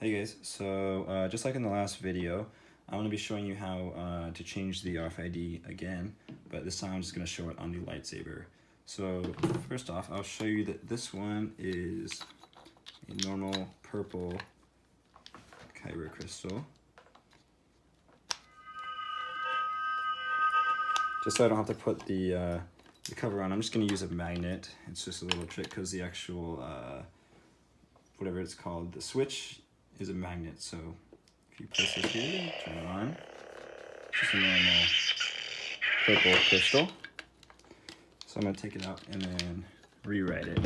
Hey guys, so just like in the last video, I'm going to be showing you how to change the RFID again, but this time I'm just going to show it on the lightsaber. So first off, I'll show you that this one is a normal purple Kyber crystal. Just so I don't have to put the cover on, I'm just going to use a magnet. It's just a little trick because the actual, whatever it's called, the switch is a magnet. So if you press it here, turn it on. Just a normal purple crystal. So I'm going to take it out and then rewrite it.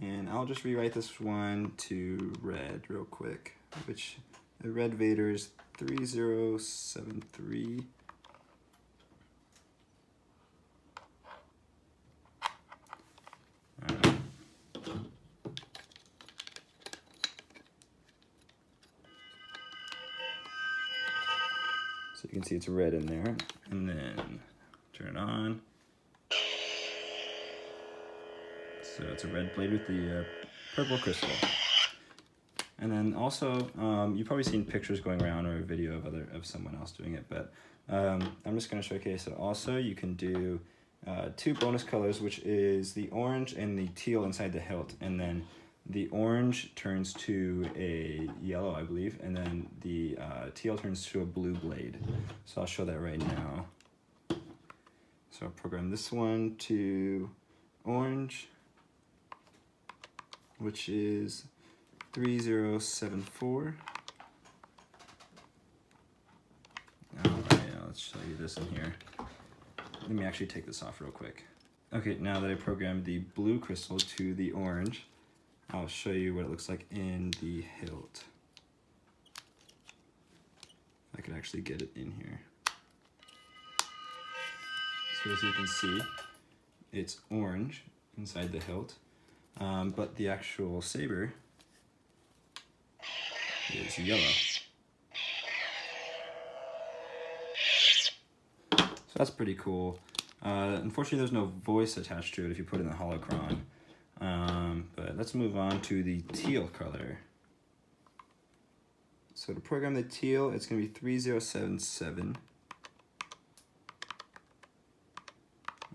And I'll just rewrite this one to red real quick, which the red Vader is 3073. So you can see it's red in there, and then turn it on. So it's a red blade with the purple crystal. And then also, you've probably seen pictures going around or a video of someone else doing it, but I'm just going to showcase it. Also, you can do two bonus colors, which is the orange and the teal inside the hilt, and then the orange turns to a yellow, I believe, and then the teal turns to a blue blade. So I'll show that right now. So I'll program this one to orange, which is 3074. Alright, now let's show you this in here. Let me actually take this off real quick. Okay, now that I programmed the blue crystal to the orange, I'll show you what it looks like in the hilt. If I could actually get it in here. So as you can see, it's orange inside the hilt, but the actual saber is yellow. So that's pretty cool. Unfortunately, there's no voice attached to it if you put it in the holocron. But let's move on to the teal color. So to program the teal, it's going to be 3077.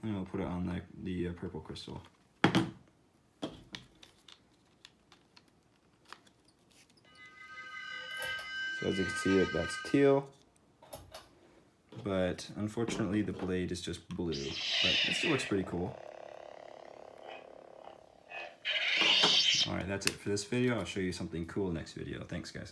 And we'll put it on the purple crystal. So as you can see, that's teal. But unfortunately, the blade is just blue. But it still looks pretty cool. Alright, that's it for this video. I'll show you something cool next video. Thanks, guys.